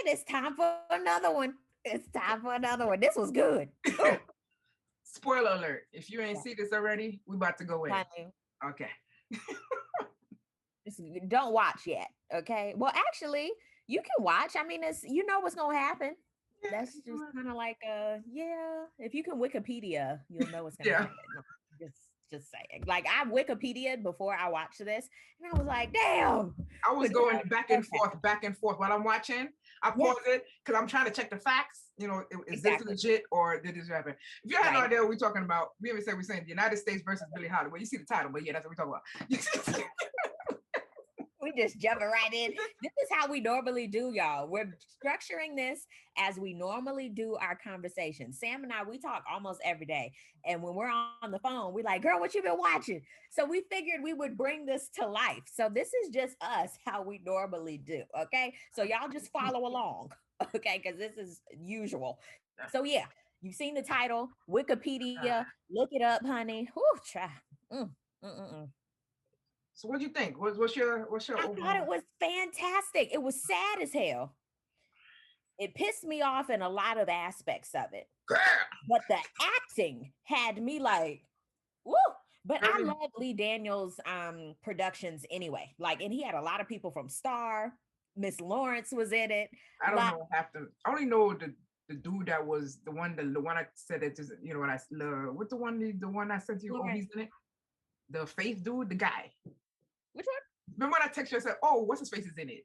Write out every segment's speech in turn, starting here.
it's time for another one. It's time for another one. This was good. Ooh. Spoiler alert. If you ain't Yeah, see this already, we about to go in. honey, Okay. don't watch yet. Okay. Well, actually, you can watch. I mean, it's you know what's gonna happen. That's just kind of like yeah. If you can Wikipedia, you'll know what's gonna Yeah. happen. No, just just saying. Like I Wikipedia before I watched this, and I was like, damn. I was But going okay. back and forth while I'm watching. I Yeah, pause it because I'm trying to check the facts. Is this exactly. legit or did this happen? If you had no Right. idea what we're talking about, we haven't said we're saying the United States versus Billie Holiday. You see the title, but yeah, that's what we're talking about. We just jumping right in. This is how we normally do, y'all. We're structuring this as we normally do our conversation. Sam and I, we talk almost every day. And when we're on the phone, we're like, girl, what you been watching? So we figured we would bring this to life. So this is just us how we normally do. Okay. So y'all just follow along. Okay. Because this is usual. So yeah, you've seen the title, Wikipedia, look it up, honey. Whew, try. Mm, mm, mm, mm. So what do you think? What's your I thought it overall? was fantastic. It was sad as hell. It pissed me off in a lot of aspects of it. Girl, But the acting had me like, woo. But I very. love Lee Daniels productions anyway. Like, and he had a lot of people from Star. Miss Lawrence was in it. I don't Lot know. Have to. I only know the dude that was the one I said it just what I what the one I said to you. Oh, Lawrence. he's in it. The faith dude, the guy. Which one? Remember when I text you? I said, "Oh, what's his face is in it."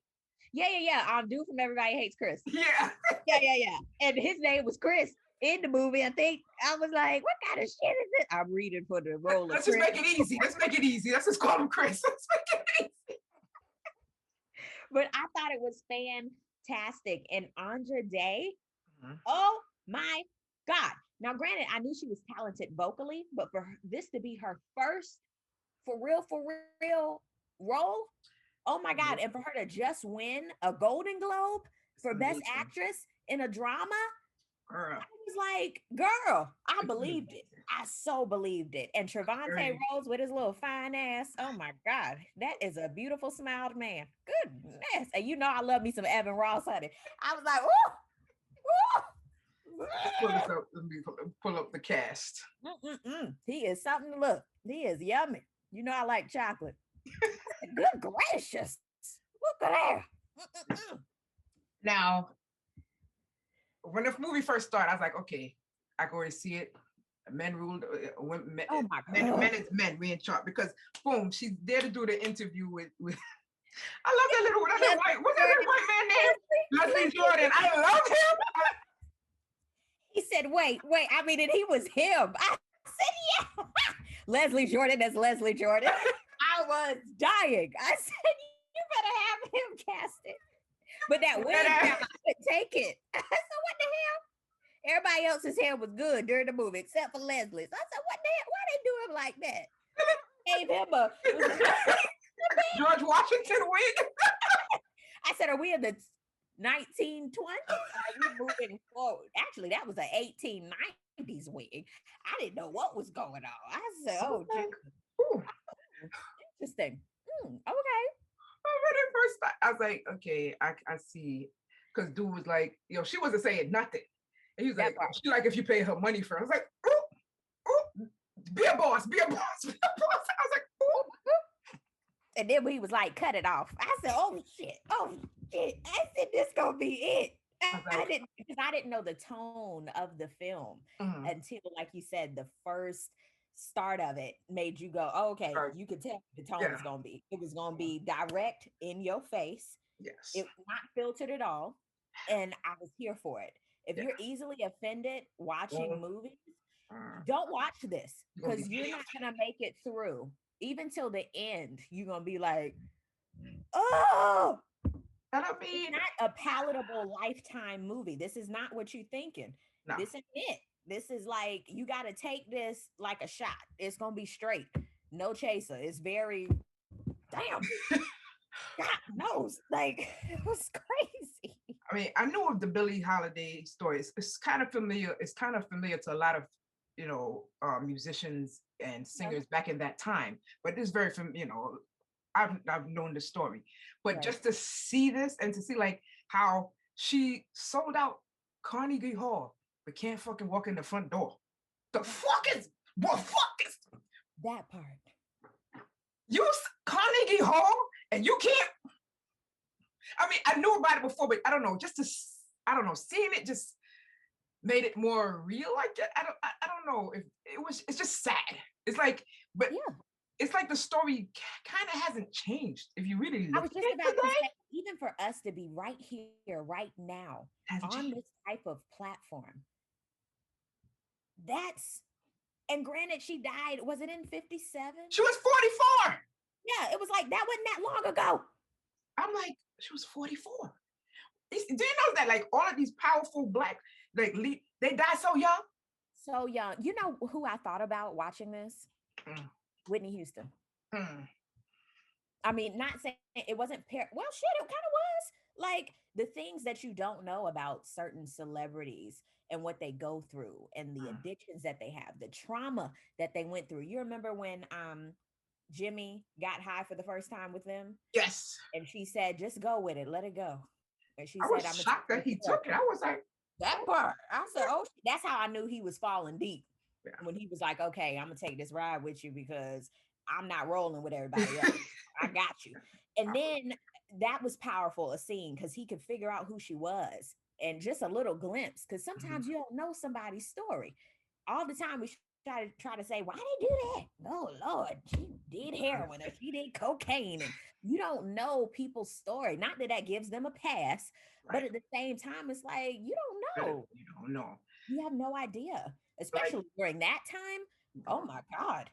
Yeah, yeah, yeah. Dude from Everybody Hates Chris. Yeah. Yeah, yeah, yeah. And his name was Chris in the movie. I think I was like, what kind of shit is it? I'm reading for the role of Let's just Chris. make it easy. Let's make it easy. Let's just call him Chris. Let's make it easy. But I thought it was fantastic. And Andra Day, Mhm. oh my God. Now, granted, I knew she was talented vocally, but for this to be her first for real role, oh my God. And for her to just win a Golden Globe It's for Best amazing. Actress in a drama, Girl, I was like, girl, I it's believed it. amazing. I so believed it. And Trevante Very. Rose with his little fine ass. Oh my God. That is a beautiful smiled man. Goodness. And you know I love me some Evan Ross, honey. I was like, Let's pull this up. Let me pull up the cast. He is something to look. He is yummy. You know I like chocolate. Good gracious. Look at there. Now, when the movie first started, I was like, okay, I can already see it. Men ruled. Men, Oh my men God. is men. We in charge because boom, she's there to do the interview with. I love that little Leslie white. What's that little Jordan. white man name? Leslie Leslie Jordan. I love him. He said, wait. I mean, and he was him. I said, yeah. Leslie Jordan, that's Leslie Jordan. I was dying. I said, you better have him casted. But that wig job, I couldn't take it. I said, what the hell? Everybody else's hair was good during the movie, except for Leslie's. I said, what the hell? Why they do him like that? Gave him a, it was a George Washington wig. I said, are we in the 1920s? Are we moving forward? Actually, that was an 1890s wig. I didn't know what was going on. I said, I oh, was Jesus. like, ooh. Interesting. Okay. When it first started, I was like, okay, I see. Because dude was like, she wasn't saying nothing. And he was That like, part. she like if you pay her money for it. I was like, ooh, be a boss, be a boss, be a boss. I was like, And then he was like, cut it off. I said, oh shit. I said, this gonna be it. I was I like, didn't because I didn't know the tone of the film mm-hmm. until, like you said, the first start of it made you go, oh, okay, Right. you could tell the tone Yeah. was gonna be. It was gonna be direct in your face. Yes. It was not filtered at all. And I was here for it. If Yeah. you're easily offended watching Well, movies, uh, don't watch this you're gonna be because you're not gonna make it through. Even till the end, you're gonna be like, oh, and I it's mean, not a palatable lifetime movie. This is not what you're thinking. no. This ain't it. This is like you got to take this like a shot. It's gonna be straight, no chaser. It's very damn. God knows, like it was crazy. I mean, I knew of the Billie Holiday story. It's kind of familiar. It's kind of familiar to a lot of musicians and Yeah, singers back in that time. But it's very I've known the story. But right. just to see this and to see like how She sold out Carnegie Hall, but can't fucking walk in the front door. The fuck is what fuck is that part. you Carnegie Hall and you can't. I mean, I knew about it before, but I don't know. I don't know. Seeing it just made it more real. Like that. I don't know if it was. It's just sad. It's like, but Yeah. it's like the story kind of hasn't changed. If you really I look was at just it about to today, say, even for us to be right here, right now, hasn't on changed. this type of platform, that's, and granted, she died, was it in 57? She was 44. Yeah, it was like, that wasn't that long ago. I'm like, she was 44. Do you know that like all of these powerful black like they die so young? So young. You know who I thought about watching this? Mm. Whitney Houston. Mm. I mean, not saying it wasn't well, shit, it kind of was. Like the things that you don't know about certain celebrities and what they go through and the Mm. addictions that they have, the trauma that they went through. You remember when Jimmy got high for the first time with them? Yes. And she said, just go with it, let it go. And she I said, was I'm gonna shocked that take he care of took it. I was like, that oh, part. I said, oh, that's how I knew he was falling deep. yeah. When he was like, okay, I'm gonna take this ride with you because I'm not rolling with everybody else. I got you. And then that was powerful a scene because he could figure out who she was and just a little glimpse. Because sometimes you don't know somebody's story. All the time we try to say, why they do that? Oh Lord, she did heroin or she did cocaine, and you don't know people's story. Not that that gives them a pass, but Right. at the same time, it's like you don't know. You don't know. You have no idea, Like, especially during that time. Oh my God,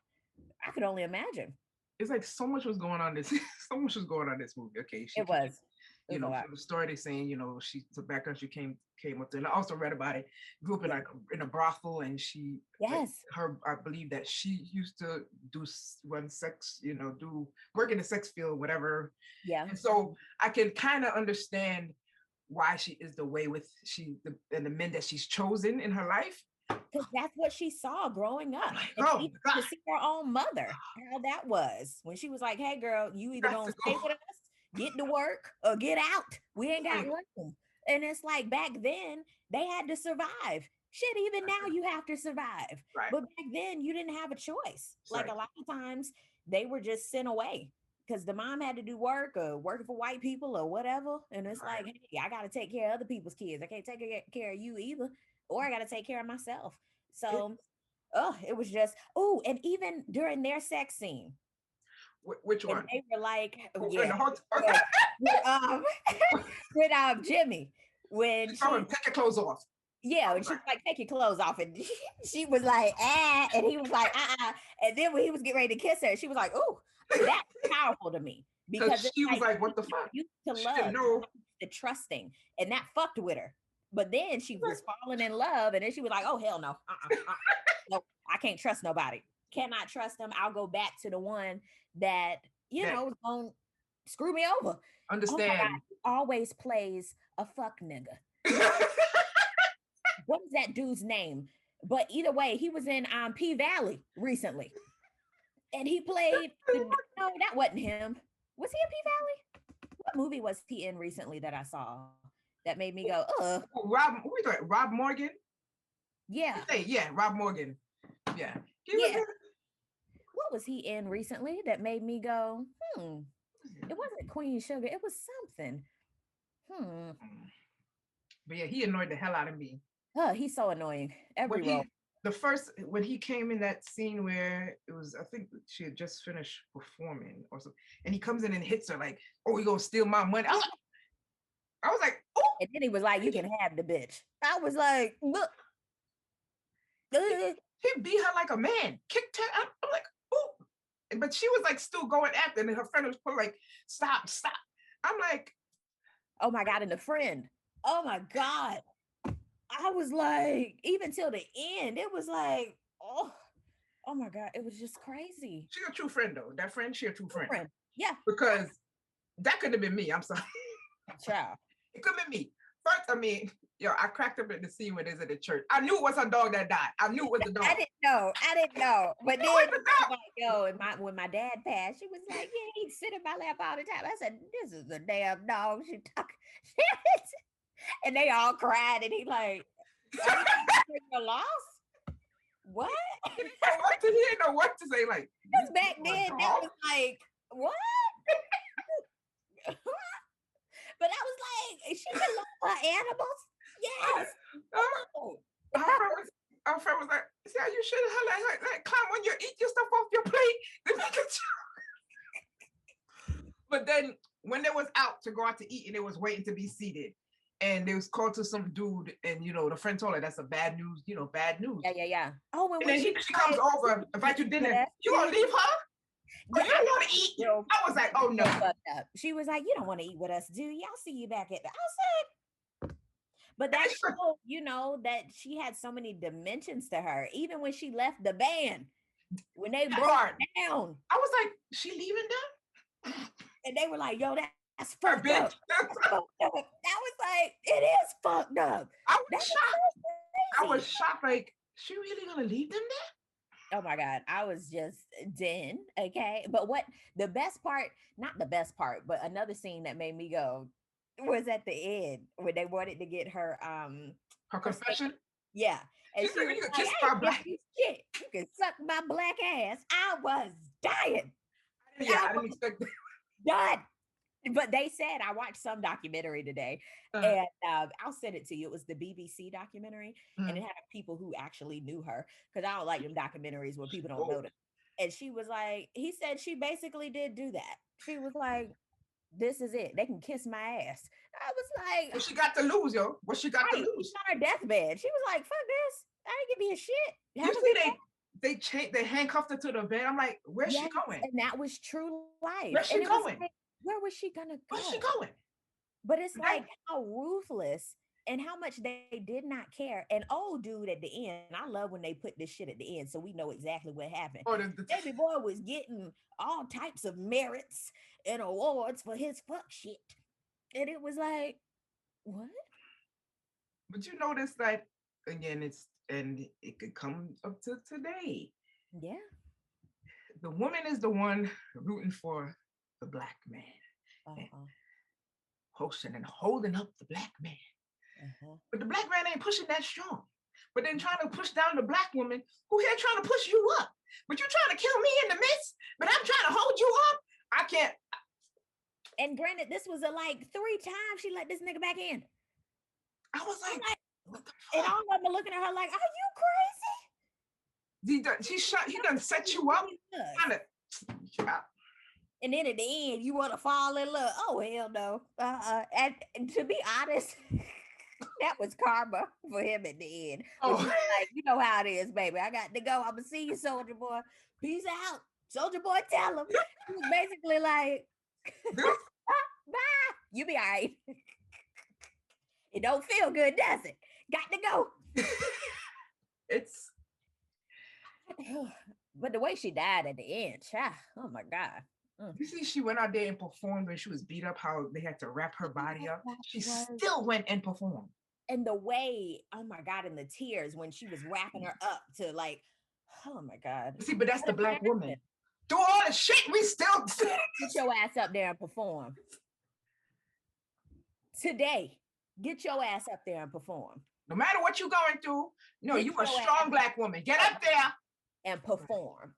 I could only imagine. it's like so much was going on this so much was going on this movie. Okay, she It came, was. It you was a know, lot. from the story they saying, you know, she's the background she came up to, and I also read about it. Grew up in Yeah. like in a brothel, and she like Yes. her. I believe that she used to run sex, you know, do work in the sex field, whatever. Yeah. And so I can kind of understand why she is the way with and the men that she's chosen in her life. Because that's what she saw growing up. Like, And oh even my to God, see her own mother, how that was when she was like, hey, girl, you either got gonna to stay go. with us, get to work, or get out. We ain't got Right. room. And it's like back then, they had to survive. Shit, even now you have to survive. Right. But back then, you didn't have a choice. Like Right. a lot of times, they were just sent away because the mom had to do work or working for white people or whatever. And it's Right. like, hey, I got to take care of other people's kids. I can't take care of you either, or I got to take care of myself. It, So, oh, it was just, oh, and even during their sex scene, which and one? they were like, oh, In yeah, the hotel. with, with, with Jimmy, when She told him, take your clothes off. yeah, when she was like, take your clothes off, and she was like, ah, and he was like, and then when he was getting ready to kiss her, she was like, oh, that's powerful to me because Because it's she was like like, what the fuck? you to She didn't love, know. the trusting, and that fucked with her. But then she was falling in love, and then she was like, oh hell no, no, I can't trust nobody. Cannot trust them. I'll go back to the one that That is gonna screw me over. Oh my God, understand. he always plays a fuck nigga. What is that dude's name? But either way, he was in P Valley recently, and he played. No, that wasn't him. Was he in P Valley? What movie was he in recently that I saw that made me go, ugh? Rob Morgan? Yeah, Yeah, Rob Morgan. Yeah. He was yeah. What was he in recently that made me go, hmm? It wasn't Queen Sugar. It was something. Hmm. But yeah, he annoyed the hell out of me. Oh, he's so annoying. When Every role. when he came in that scene where it was, I think she had just finished performing or something, and he comes in and hits her like, "Oh, you gonna steal my money?" I was like, "Oh!" And then he was like, "You can have the bitch." I was like, "Look." He beat her like a man, kicked her. I'm like, "Oh!" But she was like still going after, and her friend was like, "Stop, stop." I'm like, oh my God, and the friend. Oh my God. I was like, even till the end, it was like, oh my God, it was just crazy. she's a true friend though. That friend, she a true friend. Yeah. Because that could have been me. I'm sorry. Child. It could have been me. First, I mean, I cracked up at the scene when there's at the church. I knew it was her dog that died. I knew it was the dog. I didn't know. But then like, yo, and when my dad passed, she was like, yeah, he'd sit in my lap all the time. I said, this is a damn dog. She talk. And they all cried, and he like, "Are you for your loss? What?" He didn't know what to he didn't know what to say. Like, you Because back want to then, that talk? was like, what? But I was like, she can love her animals. I, Yes. I, Hello. our friend was like, see how you should have like climb on your eat your stuff off your plate. Then we could But then when they was out to go out to eat and they was waiting to be seated, and they was called to some dude, and the friend told her that's a bad news, bad news. Yeah, yeah, yeah. Oh, and And when then she she comes like, over, invite you to but dinner. that's You gonna leave her? yeah, But I want to eat. real, I was like, oh no. real fucked up. She was like, "You don't want to eat with us, do you? I'll see you back at the." I said, but that showed, that she had so many dimensions to her. Even when she left the band, when they That broke part. down, I was like, she leaving them? and they were like, "Yo, that's fucked Her up. bitch. That's fucked up." That was like, it is fucked up. I was That shocked. was I so was crazy. shocked. Like, she really gonna leave them Oh my God. I was just den. Okay. But what the best part, not the best part, but another scene that made me go was at the end when they wanted to get her her statement. confession? Yeah. And She she said, was you could like, kiss "I my ain't giving black. you shit. You can suck my black ass." I was dying. Yeah, I I didn't was expect that. done. But they said, I watched some documentary today, Uh, and I'll send it to you. It was the BBC documentary, and it mm. had people who actually knew her, because I don't like them documentaries where people don't know Oh, them. And she was like, he said she basically did do that. She was like, "This is it. They can kiss my ass." I was like, what she got to lose, yo? What she got to right. She's lose? on her deathbed. She was like, "Fuck this. I ain't give me a shit. You Have a see, good day." they handcuffed her to the bed. I'm like, where's she Yes, going? and that was true life. Where's And she it was going? like, where was she gonna Where's she go? going? But it's That like how ruthless and how much they did not care. And old dude at the end, I love when they put this shit at the end so we know exactly what happened. or the Baby boy was getting all types of merits and awards for his fuck shit. And it was like, what? but you notice that again, and it could come up to today. Yeah. The woman is the one rooting for the black man, and Uh-huh. hosting and holding up the black man. Uh-huh. But the black man ain't pushing that strong. But then trying to push down the black woman who here trying to push you up. But you trying to kill me in the midst, but I'm trying to hold you up. I can't. And granted, this was like 3 times she let this nigga back in. I was I'm like, like, what the and fuck? all of them are looking at her like, "Are you crazy?" He done set you up. Kind of. And then at the end, you want to fall in love. Oh, hell no. And to be honest, that was karma for him at the end. When she Oh, was like, "You know how it is, baby. I got to go. I'm going to see you, soldier boy. Peace out. Soldier boy, tell him." He was basically like, dude. "Bye. You be all right." It don't feel good, does it? Got to go. It's But the way she died at the end, child, oh my God. Mm. you see, she went out there and performed when she was beat up. How they had to wrap her body up. That She was still went and performed. and the way, oh my God, and the tears when she was wrapping her up to like, oh my God, See, but that's what the a black passion. woman. Do all the shit we still. Get your ass up there and perform today. Get your ass up there and perform. No matter what you're going through, no, Get you a your strong ass black woman. Get up up there. and perform.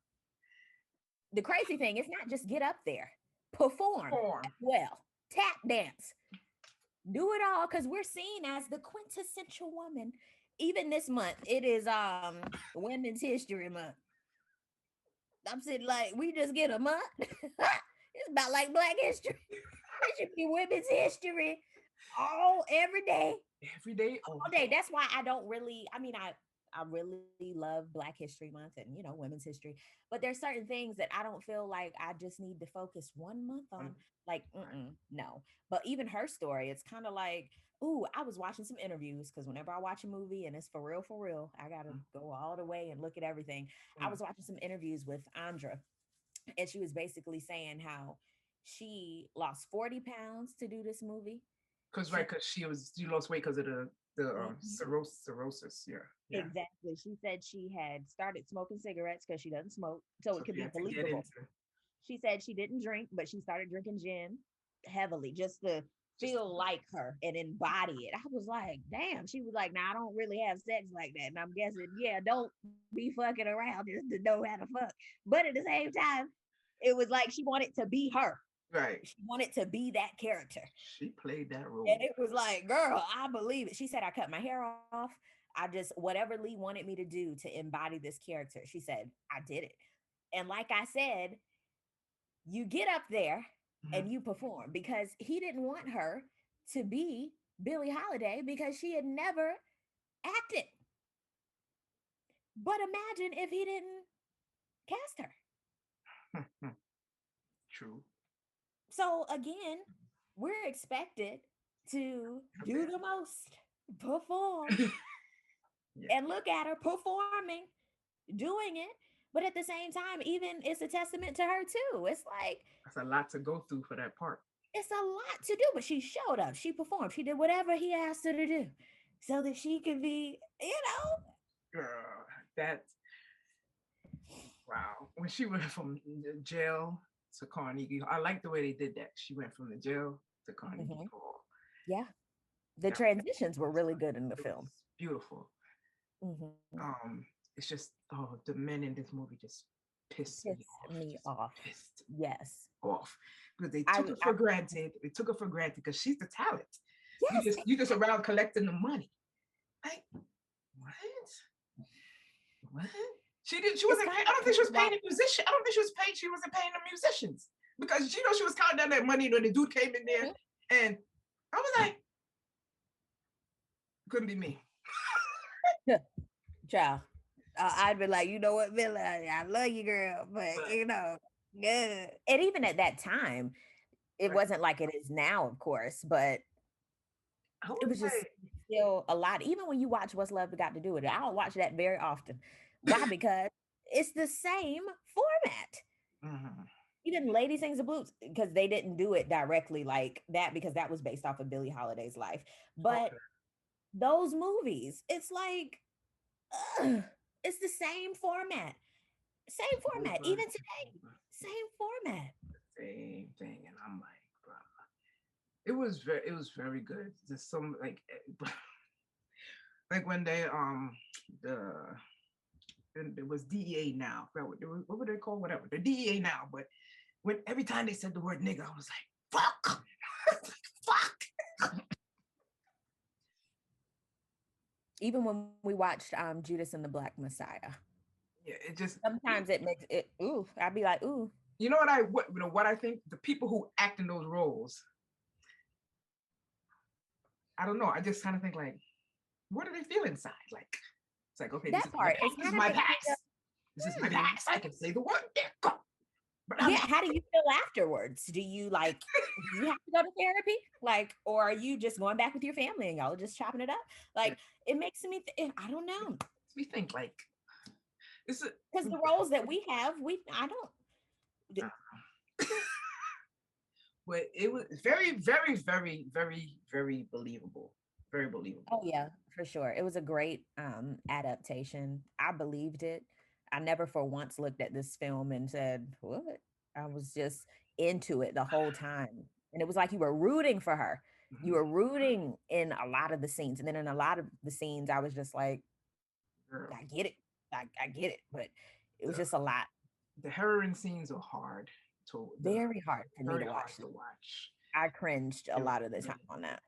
The crazy thing is not just get up there, perform Perform. as well, tap dance, do it all, because we're seen as the quintessential woman. Even this month, it is Women's History Month. I'm sitting like, we just get a month. It's about like Black History. It should be Women's History all every day, Every day. Oh, all day. That's why I don't really. I mean, I really love Black History Month and Women's History, but there's certain things that I don't feel like I just need to focus one month on. Like, no. But even her story, it's kind of like, ooh, I was watching some interviews because whenever I watch a movie and it's for real, I gotta go all the way and look at everything. I was watching some interviews with Andra, and she was basically saying how she lost 40 pounds to do this movie. because She right, because she lost weight because of the Mhm. cirrhosis. Yeah, yeah. Exactly. She said she had started smoking cigarettes because she doesn't smoke, so So it could she be had to get believable. into She said she didn't drink, but she started drinking gin heavily, just to just feel like her and embody it. I was like, damn. She was like, nah, I don't really have sex like that. And I'm guessing, yeah, don't be fucking around just to know how to fuck. But at the same time, it was like she wanted to be her. right. She wanted to be that character. She played that And role. it was like, girl, I believe it. She said, I cut my hair off. I just, whatever Lee wanted me to do to embody this character, she said, I did it. And like I said, you get up there and Mhm. you perform because he didn't want her to be Billie Holiday because she had never acted. But imagine if he didn't cast her. True. So again, we're expected to do the most, perform, Yeah, and look at her performing, doing it. But at the same time, even it's a testament to her too. It's like that's a lot to go through for that part. it's a lot to do, but she showed up. She performed. She did whatever he asked her to do so that she could be, Girl, that wow. When she went from the jail to Carnegie, I like the way they did that. She went from the jail to Carnegie Mhm. Hall. Yeah. The That transitions were really good in the it film. was beautiful. Mhm. It's just the men in this movie just pissed me Pissed off. me Just off. pissed Yes. off because they took I, her I for granted. They took her for granted because she's the talent. yes, You just around collecting the money. Like what? What? She did. She it's wasn't. kind I of don't like think when she was you paying watch. the musician. I don't think she was paying. She wasn't paying the musicians because she was counting down that money when the dude came in there, Mhm. and I was like, couldn't be me. Child, I'd be like, you know what, Billy, I love you, girl, but But yeah. And even at that time, it right, wasn't like it is now, of course, but I it was was just like, still a lot. Even when you watch What's Love Got to Do with It, I don't watch that very often. Why? Because it's the same format. mhm, Even Lady Sings the Blues, because they didn't do it directly like that, because that was based off of Billie Holiday's life. But okay, those movies, it's like, ugh, it's the same format. Same format. over Even and today, over same format. the same thing, and I'm like, bro, it was very good. Just some like when they the it was DEA now. What would they call whatever the DEA now? But when every time they said the word nigga, I was like, fuck, fuck. Even when we watched Judas and the Black Messiah, Yeah, it just sometimes it makes it ooh. I'd be like, ooh, what I think the people who act in those roles, I don't know. I just kind of think like, what do they feel inside? Like it's like, okay, that part. It's this is kind of my makes me go, past. This is my hmm. past. I can say the word nigga, but I'm Yeah. How do you feel afterwards? Do you like? Do you have to go to therapy? Like, or are you just going back with your family and y'all are just chopping it up? yeah, Like, it makes me. I don't know, we think like this is because the roles that we have, I don't. uh, but it was very, very, very, very, very believable. Very Oh believable. yeah, for sure. It was a great adaptation. I believed it. I never for once looked at this film and said, "What?" I was just into it the whole time. And it was like you were rooting for her. You Mhm. were rooting in a lot of the scenes. And then in a lot of the scenes I was just like, I Girl, get it. I get it, but it was the just a lot. the heroin scenes are hard to the Very hard for me very to hard watch. to watch. I cringed a It was lot of the time really on that.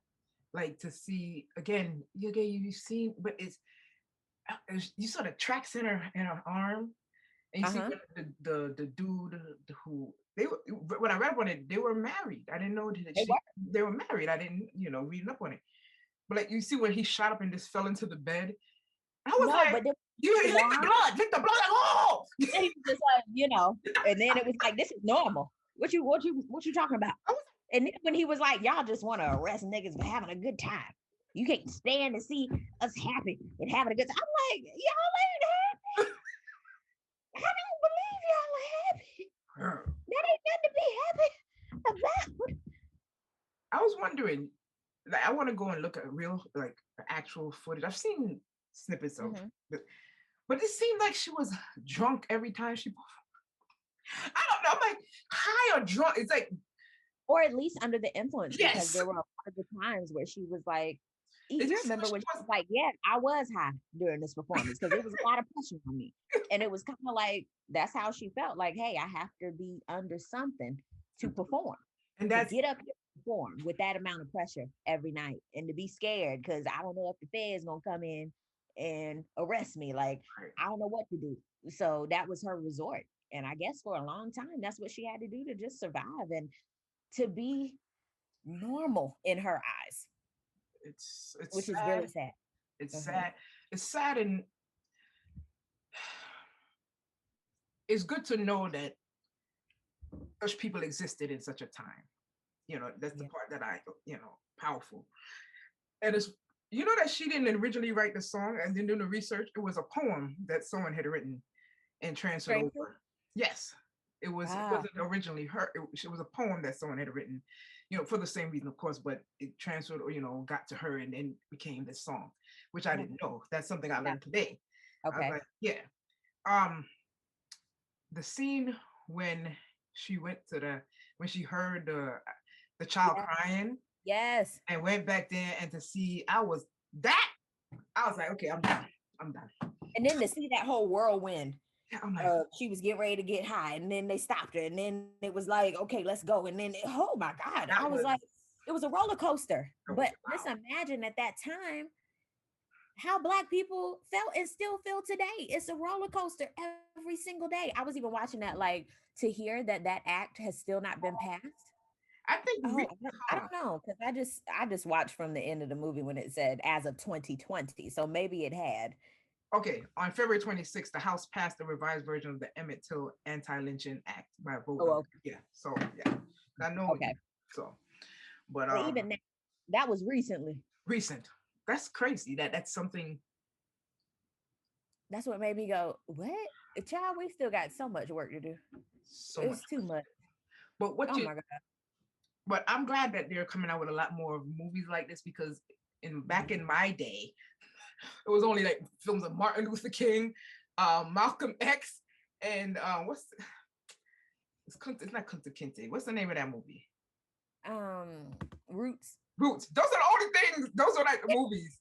like to see again. You've seen, but you saw the tracks in her arm, and you see Uh-huh. the dude who they were when I read up on it, they were married. I didn't know that They were. they were married. I didn't, reading up on it. But like you see when he shot up and just fell into the bed, I was No, like, but then you his lick the arm. blood, lick the blood, like, oh! And he was just like, and then it was like, this is normal. What you talking about? I was And then when he was like, y'all just want to arrest niggas for having a good time. You can't stand to see us happy and having a good time. I'm like, y'all ain't happy. I don't believe y'all are happy. like, That ain't nothing to be happy about. I was wondering, like, I want to go and look at real, like, actual footage. I've seen snippets of, Mhm. but it seemed like she was drunk every time she. I don't know. I'm like high or drunk. It's like or at least under the influence, because Yes. there were a lot of the times where she was like, It you just remember she when she was was like, yeah, I was high during this performance because it was a lot of pressure on me. And it was kind of like, that's how she felt like, hey, I have to be under something to perform, and to that's get up here and perform with that amount of pressure every night and to be scared because I don't know if the Fed's going to come in and arrest me. Like, right. I don't know what to do. So that was her resort. And I guess for a long time, that's what she had to do to just survive and to be normal in her eyes, It's which is really sad. sad. It's Mhm. sad. It's sad, and it's good to know that such people existed in such a time. That's the Yeah. part that powerful. And it's that she didn't originally write the song, and then doing the research, it was a poem that someone had written and transferred Stranger? over. Yes, it was. It Ah, wasn't originally her. It was a poem that someone had written, for the same reason, of course, but it transferred, or got to her and then became this song, which I yeah, didn't know. That's something I yeah. learned today. I was Okay. like, yeah. Um, the scene when she went to when she heard the child Yeah. crying Yes. and went back there, and to see I was like, okay, I'm done. I'm done. And then to see that whole whirlwind, Yeah, I'm like, she was getting ready to get high, and then they stopped her, and then it was like, okay, let's go. And then, oh my God, I that was was like, it was a roller coaster. that was But just wow. imagine at that time how Black people felt and still feel today. It's a roller coaster every single day. I was even watching that, like, to hear that that act has still not been passed. I think Oh, I don't know, because I just watched from the end of the movie when it said as of 2020, so maybe it had. okay, on February 26th, the House passed the revised version of the Emmett Till Anti-Lynching Act by a vote of Oh, yeah. So yeah, I know. okay. So, but But even that was recently. recent. That's crazy. That's something That's what made me go, what? Child, we still got so much work to do. so much. It's too much. But what Oh you my God. but I'm glad that they're coming out with a lot more movies like this, because back in my day, it was only like films of Martin Luther King, Malcolm X, and it's not Kunta Kinte. What's the name of that movie? Roots. Roots. Those are the only things. Those are like the movies.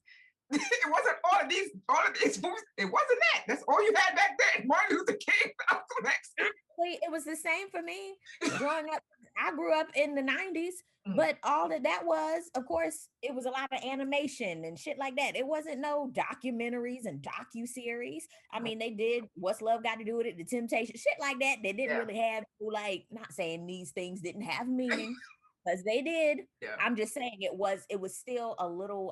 It wasn't all of these movies. It wasn't that. That's all you had back then. Martin Luther King, Malcolm X. Actually, it was the same for me growing up. I grew up in the 90s, Mm, but all that was, of course, it was a lot of animation and shit like that. It wasn't no documentaries and docu-series. I no, mean, they did What's Love Got to Do with It, The Temptation, shit like that. They didn't yeah, really have, like, not saying these things didn't have meaning, because they did. yeah. I'm just saying it was still a little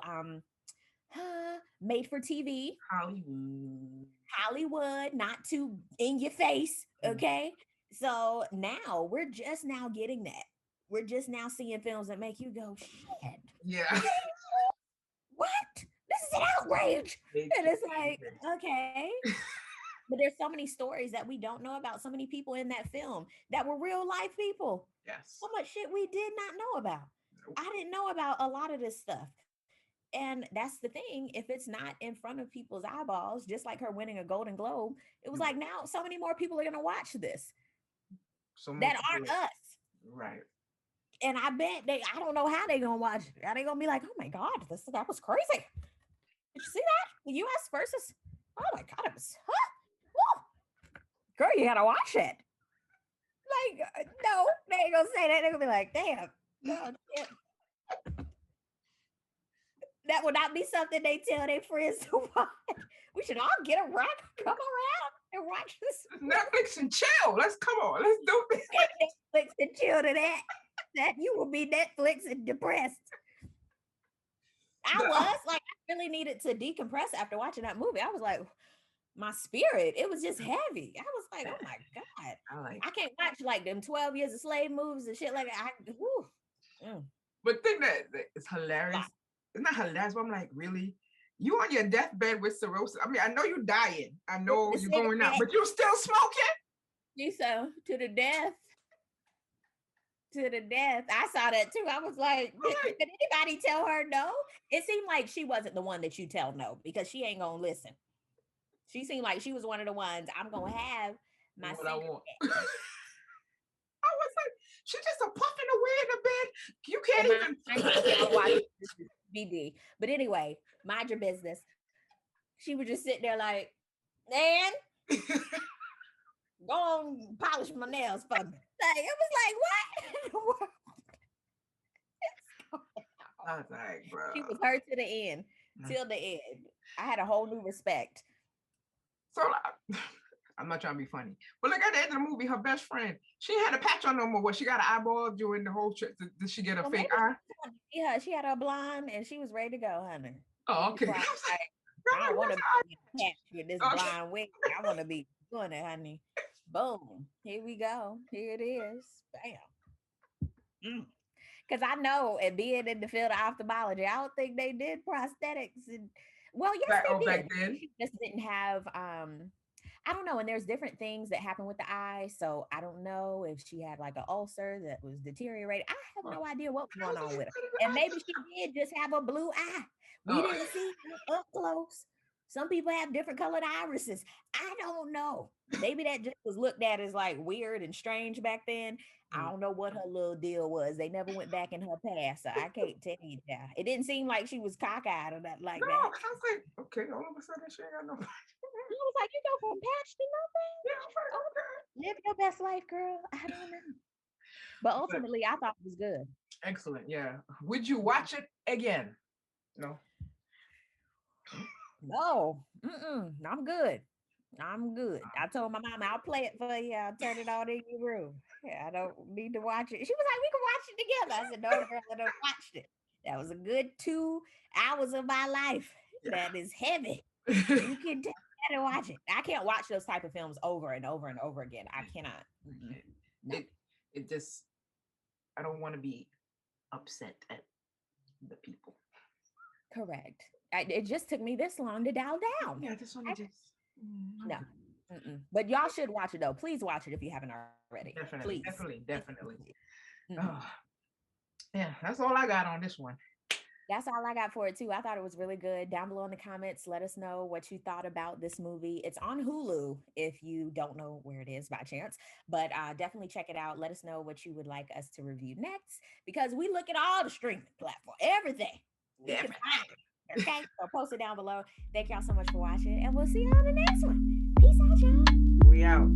made for TV, Hollywood. Hollywood, not too in your face. Mm, Okay. So now we're just now getting that. We're just now seeing films that make you go, shit, yeah. what? This is an outrage. They And can't it's like, do okay. But there's so many stories that we don't know about, so many people in that film that were real life people. yes. So much shit we did not know about. Nope. I didn't know about a lot of this stuff. And that's the thing. If it's not in front of people's eyeballs, just like her winning a Golden Globe, it was like now so many more people are going to watch this So more that aren't people. us. Right. And I bet I don't know how they going to watch it. Are they going to be like, oh my God, that was crazy. Did you see that? The US versus, oh my God, it was, huh? Woo! Girl, you got to watch it. Like, no, they ain't going to say that. They're going to be like, damn, God, damn. That would not be something they tell their friends to watch. We should all get a rack, come around and watch this. Netflix and chill. Come on. Let's do this. Get Netflix and chill to that. That you will be Netflix and depressed. I was like, I really needed to decompress after watching that movie. I was like, my spirit, it was just heavy. I was like, oh my God. I like. I can't watch like them 12 Years a Slave movies and shit like that. But thing that is hilarious. It's not hilarious, but I'm like, really? You on your deathbed with cirrhosis? I mean, I know you're dying. I know The you're going out, cigarette, but you're still smoking? so to the death. To the death. I saw that too. I was like, Right. did anybody tell her no? It seemed like she wasn't the one that you tell no because she ain't gonna listen. She seemed like she was one of the ones I'm gonna have my What I cigarette. want. I was like, She just a puffing away in the bed. You And can't mind you, if y'all watch even. this is BD. But anyway, mind your business. She would just sit there like, man, go on polish my nails for me. Like it was like, what in the world is going I on? was like, bro. She was hurt to the end, till the end. I had a whole new respect. So like, I'm not trying to be funny, but like at the end of the movie, her best friend, she ain't had a patch on no more. What she got an eyeball during the whole trip? Did she get a Well, fake maybe eye? she had her blonde and she was ready to go, honey. She Oh, was okay. probably like, I'm I like, don't want where's to the be attached with this eye? Okay. blonde wig. I want to be doing it, honey. Boom. Here we go. Here it is. Bam. Because I know, and being in the field of ophthalmology, I don't think they did prosthetics. And well, yes, they Back did. then. She just didn't have. I don't know. And there's different things that happen with the eye. So I don't know if she had like an ulcer that was deteriorated. I have no idea what was How going did on she with her. cut it And maybe she did just have a blue eye. We out? didn't see her up close. Some people have different colored irises. I don't know. Maybe that just was looked at as like weird and strange back then. I don't know what her little deal was. They never went back in her past, so I can't tell you that. It didn't seem like she was cockeyed or nothing like No, that. I was like, okay, all of a sudden she ain't got no. I was like, you go from patch to Yeah, I was like, nothing. okay. Live your best life, girl. I don't know. But But ultimately, I thought it was good. excellent, yeah. Would you watch it again? No. No, I'm good. I'm good. I told my mom I'll play it for you. I'll turn it on in your room. Yeah, I don't need to watch it. She was like, we can watch it together. I said, no, girl, I don't watch it. That was a good 2 hours of my life. Yeah. That is heavy. You can take that and watch it. I can't watch those type of films over and over and over again. I cannot. No. It just I don't want to be upset at the people. Correct. It just took me this long to dial down. Yeah, this one just No. But y'all should watch it though. Please watch it if you haven't already. definitely, Please. definitely. Mhm. Oh, yeah, that's all I got on this one. That's all I got for it too. I thought it was really good. Down below in the comments, let us know what you thought about this movie. It's on Hulu if you don't know where it is by chance, but definitely check it out. Let us know what you would like us to review next because we look at all the streaming platform, everything. We can find it. Okay, so post it down below. Thank y'all so much for watching, and we'll see you on the next one. Peace out, y'all. We out.